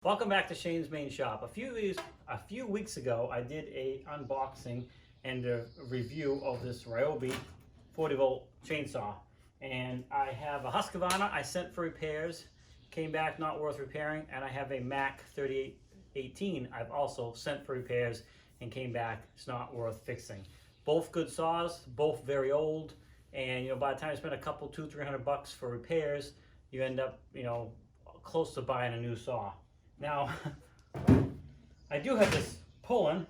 Welcome back to Shane's Main Shop. A few weeks ago, I did a unboxing and a review of this Ryobi 40 volt chainsaw. And I have a Husqvarna I sent for repairs, came back not worth repairing, and I have a Mac 3818 I've also sent for repairs and came back, it's not worth fixing. Both good saws, both very old, and by the time you spend a couple, $200-300 for repairs, you end up, close to buying a new saw. Now, I do have this Poland,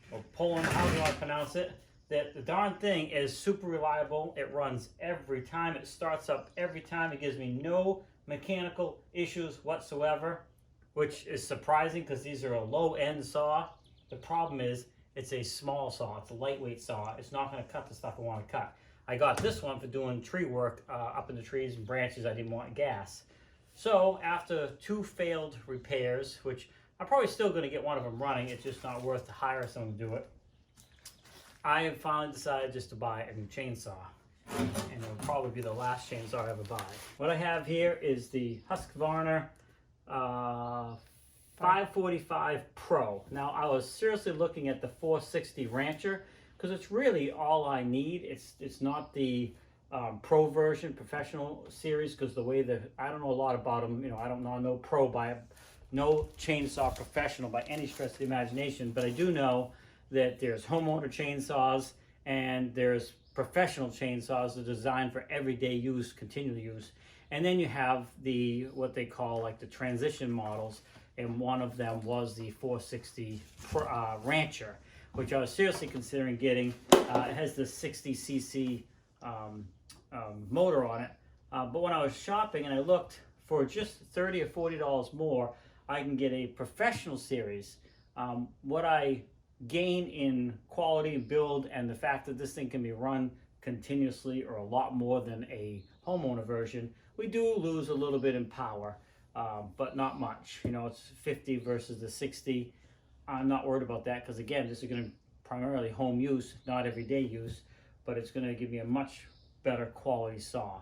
how do you want to pronounce it, that the darn thing is super reliable. It runs every time, it starts up every time, it gives me no mechanical issues whatsoever, which is surprising because these are a low-end saw. The problem is, it's a small saw, it's a lightweight saw, it's not going to cut the stuff I want to cut. I got this one for doing tree work up in the trees and branches I didn't want gas. So after 2 failed repairs, which I'm probably still going to get one of them running, it's just not worth to hire someone to do it, I have finally decided just to buy a new chainsaw. And it'll probably be the last chainsaw I ever buy. What I have here is the Husqvarna 545 Pro. Now I was seriously looking at the 460 Rancher because it's really all I need. It's not the Pro version, professional series, because the way that I don't know a lot about them. I don't know no pro by no chainsaw professional by any stretch of the imagination, but I do know that there's homeowner chainsaws and there's professional chainsaws that are designed for everyday use, continual use. And then you have the what they call like the transition models, and one of them was the 460 Rancher, which I was seriously considering getting. It has the 60cc motor on it, but when I was shopping and I looked for just $30 or $40 more, I can get a professional series. What I gain in quality, build, and the fact that this thing can be run continuously or a lot more than a homeowner version, we do lose a little bit in power, but not much. It's 50 versus the 60. I'm not worried about that because again, this is going to primarily home use, not everyday use, but it's going to give me a much better quality saw.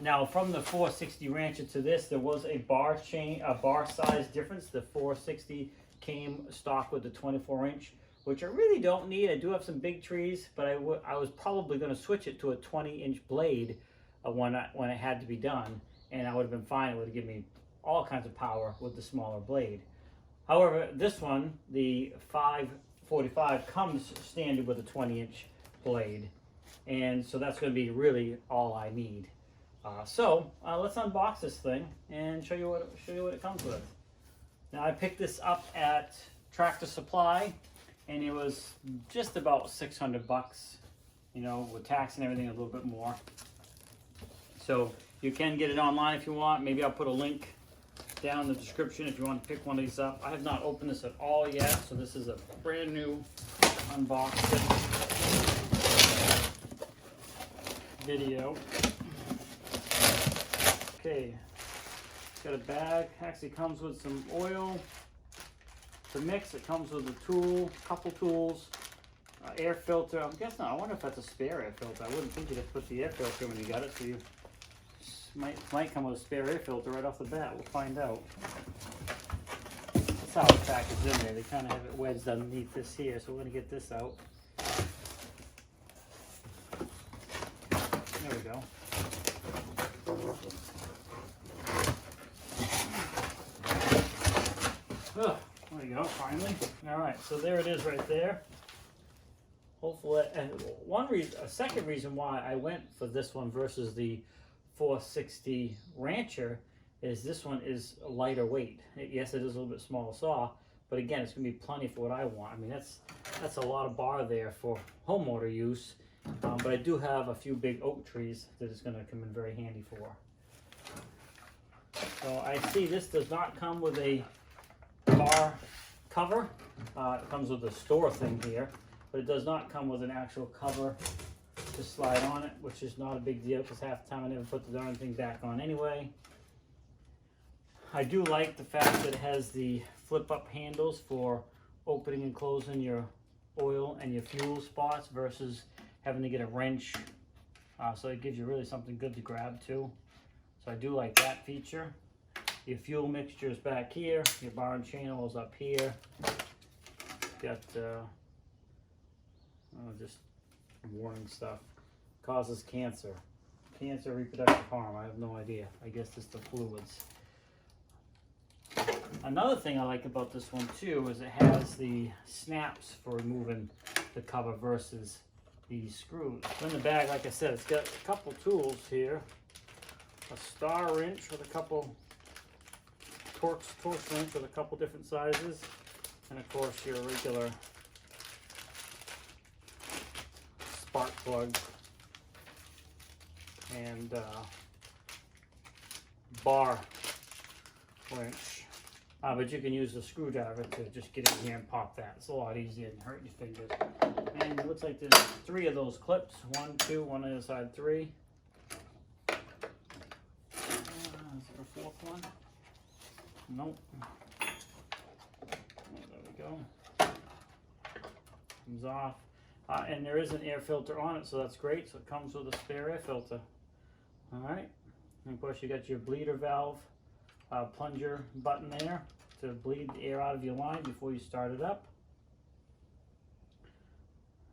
Now from the 460 Rancher to this, there was a bar size difference. The 460 came stock with the 24-inch, which I really don't need. I do have some big trees, but I was probably going to switch it to a 20-inch blade when it had to be done, and I would have been fine. It would have given me all kinds of power with the smaller blade. However, this one, the 545, comes standard with a 20-inch blade, and so that's going to be really all I need. So let's unbox this thing and show you what it comes with. Now I picked this up at Tractor Supply, and it was just about $600, with tax and everything a little bit more. So you can get it online if you want. Maybe I'll put a link down in the description if you want to pick one of these up. I have not opened this at all yet, so this is a brand new unboxing video. Okay, got a bag. Actually comes with some oil to mix. It comes with a tool, couple tools, air filter. I'm guessing, I wonder if that's a spare air filter. I wouldn't think you'd have to put the air filter when you got it, so you might come with a spare air filter right off the bat. We'll find out. That's how it's packaged in there. They kind of have it wedged underneath this here, so we're going to get this out. There we go. Oh, there we go, finally. Alright, so there it is right there. Hopefully, and a second reason why I went for this one versus the 460 Rancher is this one is lighter weight. Yes, it is a little bit smaller saw, but again, it's going to be plenty for what I want. I mean, that's a lot of bar there for homeowner use, but I do have a few big oak trees that is going to come in very handy for. So I see this does not come with a bar cover. It comes with a store thing here, but it does not come with an actual cover to slide on it, which is not a big deal because half the time I never put the darn thing back on anyway. I do like the fact that it has the flip-up handles for opening and closing your oil and your fuel spots versus having to get a wrench. So it gives you really something good to grab too. So I do like that feature. Your fuel mixture is back here. Your bar and chain oil is up here. Got just warning stuff. Causes cancer. Cancer, reproductive harm. I have no idea. I guess it's the fluids. Another thing I like about this one too is it has the snaps for removing the cover versus the screws. In the bag, like I said, it's got a couple tools here. A star wrench with a couple torch wrench with a couple different sizes. And of course your regular spark plug and bar wrench. But you can use the screwdriver to just get in here and pop that. It's a lot easier than hurting your fingers. And it looks like there's 3 of those clips. 1, 2, one on the other side, 3. Is there a 4th one? Nope. Oh, there we go. Comes off. And there is an air filter on it, so that's great. So it comes with a spare air filter. Alright. And of course you got your bleeder valve plunger button there to bleed the air out of your line before you start it up.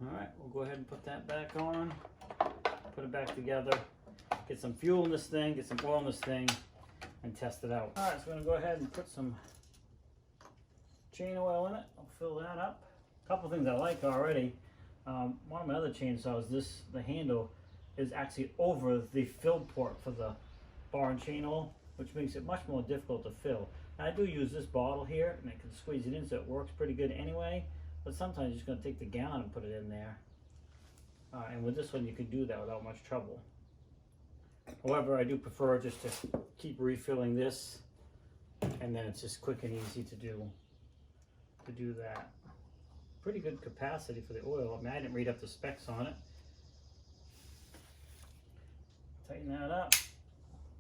Alright, we'll go ahead and put that back on. Put it back together. Get some fuel in this thing, get some oil in this thing, and test it out. Alright, so I'm going to go ahead and put some chain oil in it. I'll fill that up. A couple things I like already. One of my other chainsaws, the handle is actually over the fill port for the bar and chain oil, which makes it much more difficult to fill. Now, I do use this bottle here, and I can squeeze it in, so it works pretty good anyway. But sometimes you're just going to take the gallon and put it in there. And with this one, you can do that without much trouble. However, I do prefer just to keep refilling this, and then it's just quick and easy to do that. Pretty good capacity for the oil. I mean, I didn't read up the specs on it. Tighten that up.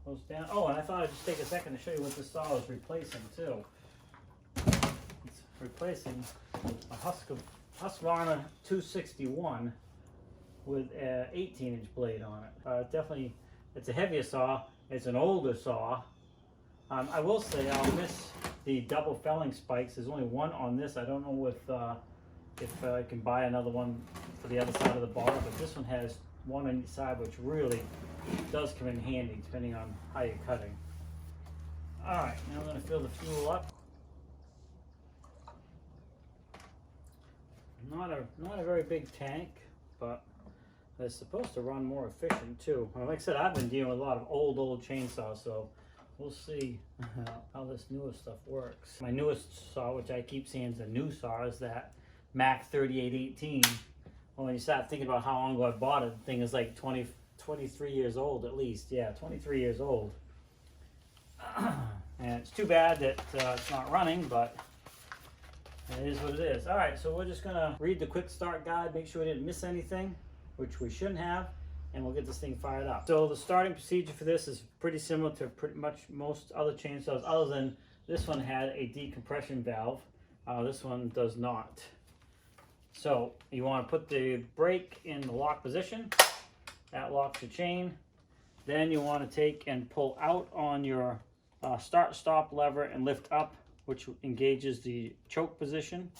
Goes down. Oh, and I thought I'd just take a second to show you what this saw is replacing too. It's replacing a Husqvarna 261 with an 18-inch blade on it. Definitely, it's a heavier saw. It's an older saw. I will say I'll miss the double felling spikes. There's only one on this. I don't know if I can buy another one for the other side of the bar, but this one has one on each side, which really does come in handy depending on how you're cutting. Alright, now I'm going to fill the fuel up. Not a very big tank, but it's supposed to run more efficient too. Well, like I said, I've been dealing with a lot of old chainsaws, so we'll see how this newer stuff works. My newest saw, which I keep seeing is a new saw, is that Mac 3818. Well, when you start thinking about how long ago I bought it, the thing is like 23 years old at least. Yeah, 23 years old. And it's too bad that it's not running, but it is what it is. All right, so we're just gonna read the quick start guide, make sure we didn't miss anything, which we shouldn't have, and we'll get this thing fired up. So the starting procedure for this is pretty similar to pretty much most other chainsaws, other than this one had a decompression valve. This one does not. So you want to put the brake in the lock position. That locks your chain. Then you want to take and pull out on your start-stop lever and lift up, which engages the choke position.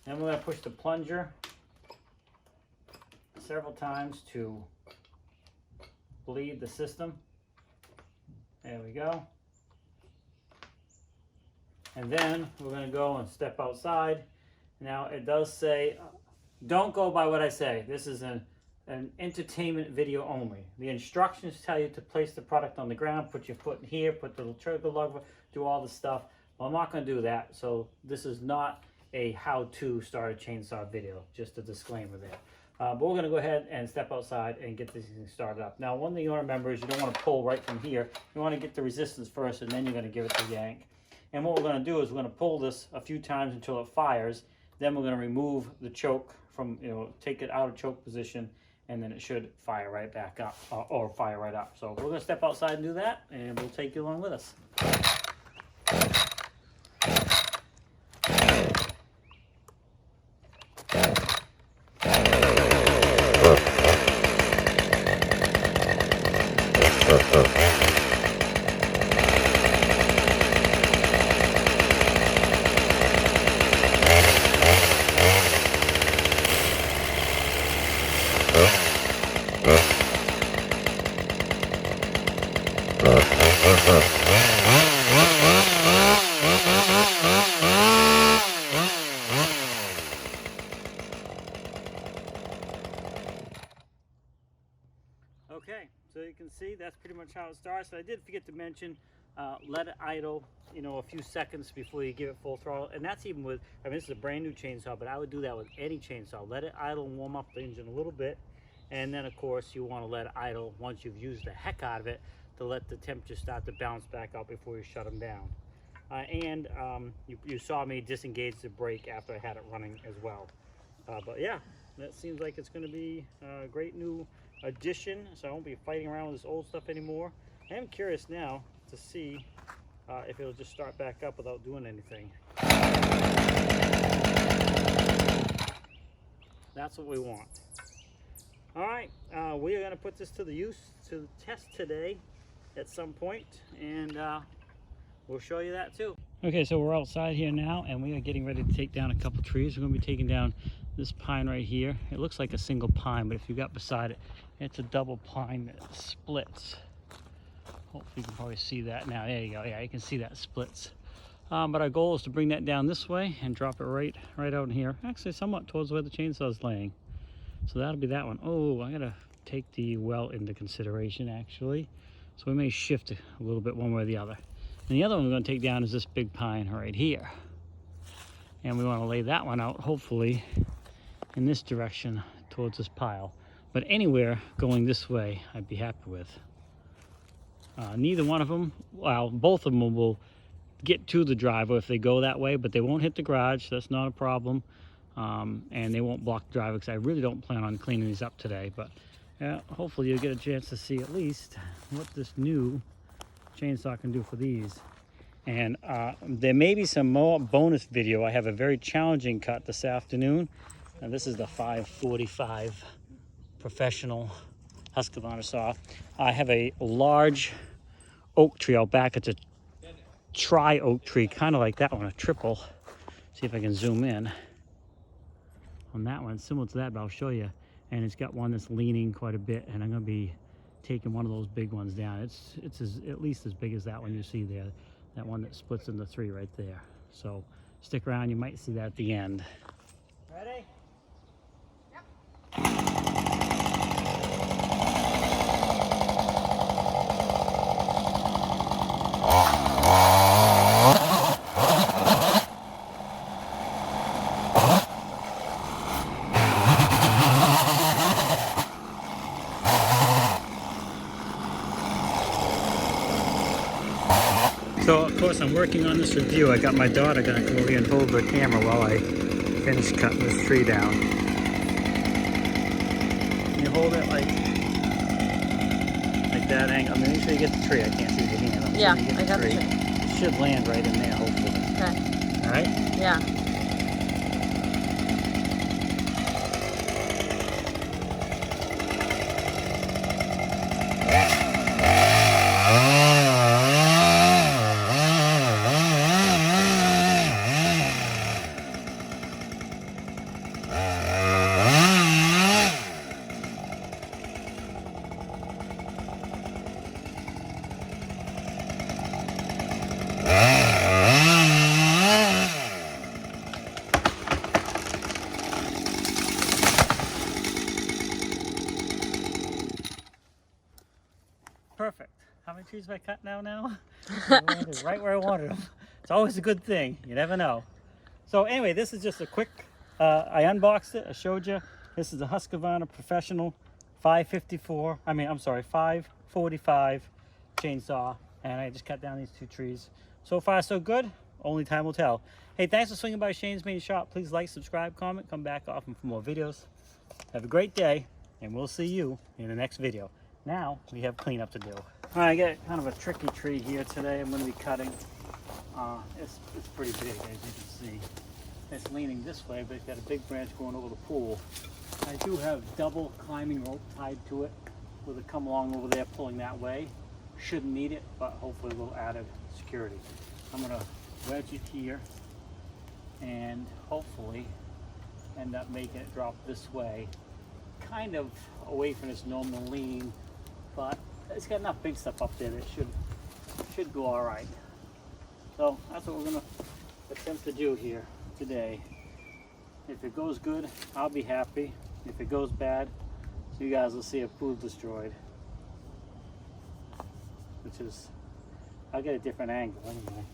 Then we're going to push the plunger several times to bleed the system. There we go. And then we're going to go and step outside. Now it does say, don't go by what I say. This is an entertainment video only. The instructions tell you to place the product on the ground, put your foot in here, put the little trigger lever, do all the stuff. Well, I'm not going to do that, so this is not a how-to start a chainsaw video, just a disclaimer there. But we're going to go ahead and step outside and get this thing started up. Now, one thing you want to remember is you don't want to pull right from here. You want to get the resistance first, and then you're going to give it the yank. And what we're going to do is we're going to pull this a few times until it fires. Then we're going to remove the choke from, take it out of choke position, and then it should fire right back up, or fire right up. So we're going to step outside and do that, and we'll take you along with us. much how it starts. I did forget to mention, let it idle, you know, a few seconds before you give it full throttle. And that's even with, I mean, this is a brand new chainsaw, but I would do that with any chainsaw. Let it idle and warm up the engine a little bit. And then of course you want to let it idle once you've used the heck out of it to let the temperature start to bounce back up before you shut them down. You saw me disengage the brake after I had it running as well. But yeah, that seems like it's going to be a great new addition, so I won't be fighting around with this old stuff anymore. I am curious now to see if it'll just start back up without doing anything. That's what we want. All right, we are going to put this to the test today at some point, and we'll show you that too. Okay, so we're outside here now, and we are getting ready to take down a couple trees. We're going to be taking down this pine right here. It looks like a single pine, but if you got beside it, it's a double pine that splits. Hopefully you can probably see that now. There you go. Yeah, you can see that splits. But our goal is to bring that down this way and drop it right out in here. Actually, somewhat towards where the chainsaw is laying. So that'll be that one. Oh, I gotta take the well into consideration actually. So we may shift a little bit one way or the other. And the other one we're going to take down is this big pine right here. And we want to lay that one out, hopefully, in this direction towards this pile. But anywhere going this way, I'd be happy with. Neither one of them, well, both of them will get to the driveway if they go that way, but they won't hit the garage. That's not a problem. And they won't block the driveway because I really don't plan on cleaning these up today. But hopefully you'll get a chance to see at least what this new chainsaw can do for these. And there may be some more bonus video. I have a very challenging cut this afternoon, and this is the 545 professional Husqvarna saw. I have a large oak tree out back. It's a tri oak tree, kind of like that one, a triple. See if I can zoom in on that one, similar to that, but I'll show you. And it's got one that's leaning quite a bit, and I'm going to be taking one of those big ones down. It's at least as big as that one you see there, that one that splits into three right there. So stick around, you might see that at the end. Ready? Yep. So of course I'm working on this review. I got my daughter gonna come over here and hold the camera while I finish cutting this tree down. You hold it like that angle. I mean, make sure you get the tree. I can't see the hand. Yeah, I got the tree. It should land right in there, hopefully. Okay. All right? Yeah. Perfect. How many trees have I cut now? Right where I wanted them. It's always a good thing. You never know. So anyway, this is just a quick, I unboxed it. I showed you. This is a Husqvarna Professional 545 chainsaw. And I just cut down these two trees. So far, so good. Only time will tell. Hey, thanks for swinging by Shane's Main Shop. Please like, subscribe, comment, come back often for more videos. Have a great day, and we'll see you in the next video. Now we have cleanup to do. All right, I got kind of a tricky tree here today. I'm going to be cutting. It's pretty big, as you can see. It's leaning this way, but it's got a big branch going over the pool. I do have double climbing rope tied to it with it come along over there pulling that way. Shouldn't need it, but hopefully a little added security. I'm going to wedge it here and hopefully end up making it drop this way, kind of away from its normal lean, but it's got enough big stuff up there that it should go all right. So that's what we're going to attempt to do here today. If it goes good, I'll be happy. If it goes bad, you guys will see a pool destroyed. which is, I'll get a different angle anyway.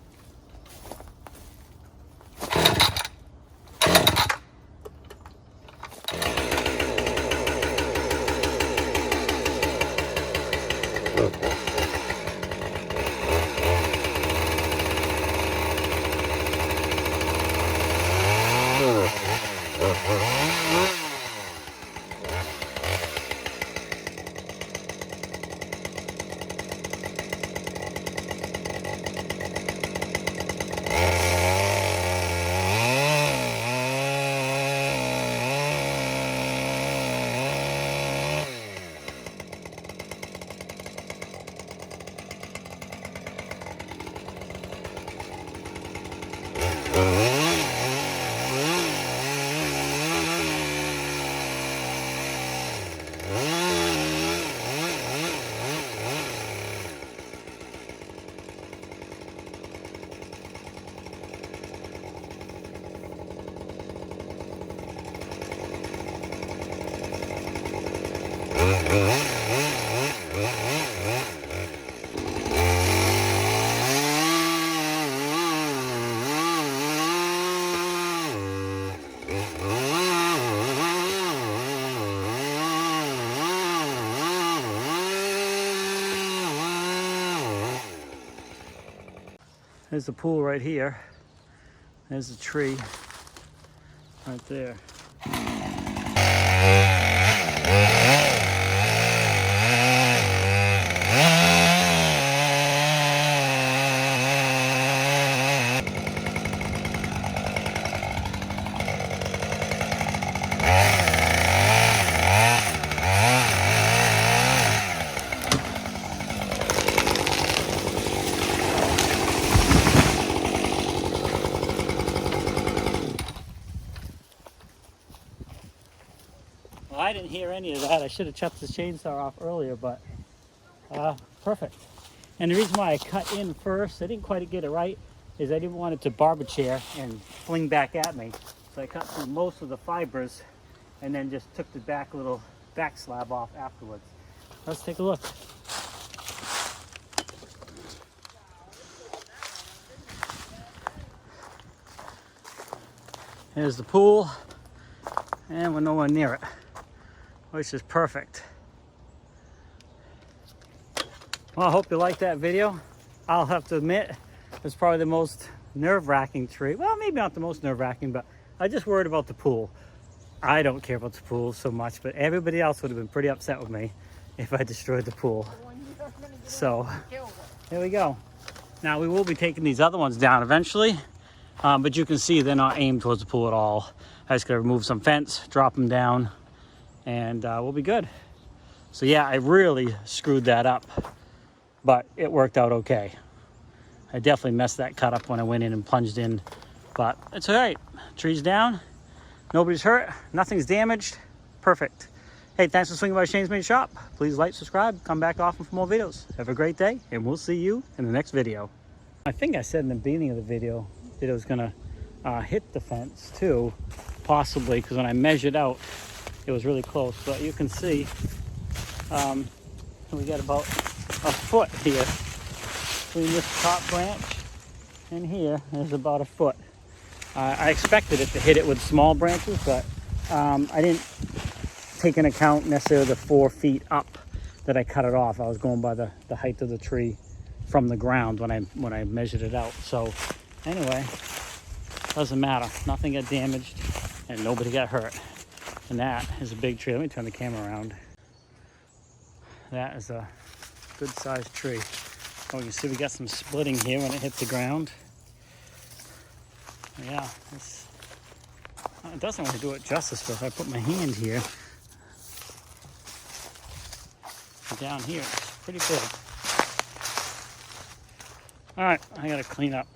There's the pool right here. There's the tree right there. Well, I didn't hear any of that. I should have chopped the chainsaw off earlier, but perfect. And the reason why I cut in first, I didn't quite get it right, is I didn't want it to barber chair and fling back at me. So I cut through most of the fibers and then just took the little back slab off afterwards. Let's take a look. Here's the pool, and we're nowhere near it, which is perfect. Well, I hope you liked that video. I'll have to admit, it's probably the most nerve-wracking tree. Well, maybe not the most nerve-wracking, but I just worried about the pool. I don't care about the pool so much, but everybody else would have been pretty upset with me if I destroyed the pool. So, here we go. Now, we will be taking these other ones down eventually, but you can see they're not aimed towards the pool at all. I just gotta remove some fence, drop them down, and we'll be good. So yeah, I really screwed that up, but it worked out okay. I definitely messed that cut up when I went in and plunged in, but it's all right. Tree's down, nobody's hurt, nothing's damaged, perfect. Hey, thanks for swinging by Shane's Main Shop. Please like, subscribe, come back often for more videos. Have a great day, and we'll see you in the next video. I think I said in the beginning of the video that it was gonna hit the fence too, possibly, because when I measured out, it was really close. But you can see we got about a foot here between this top branch and here. There's about a foot. I expected it to hit it with small branches, but I didn't take into account necessarily the 4 feet up that I cut it off. I was going by the height of the tree from the ground when I measured it out. So anyway, doesn't matter. Nothing got damaged and nobody got hurt. And that is a big tree. Let me turn the camera around. That is a good sized tree. Oh, you see we got some splitting here when it hits the ground. Yeah, it doesn't really do it justice, but if I put my hand here, down here, it's pretty big. All right, I gotta clean up.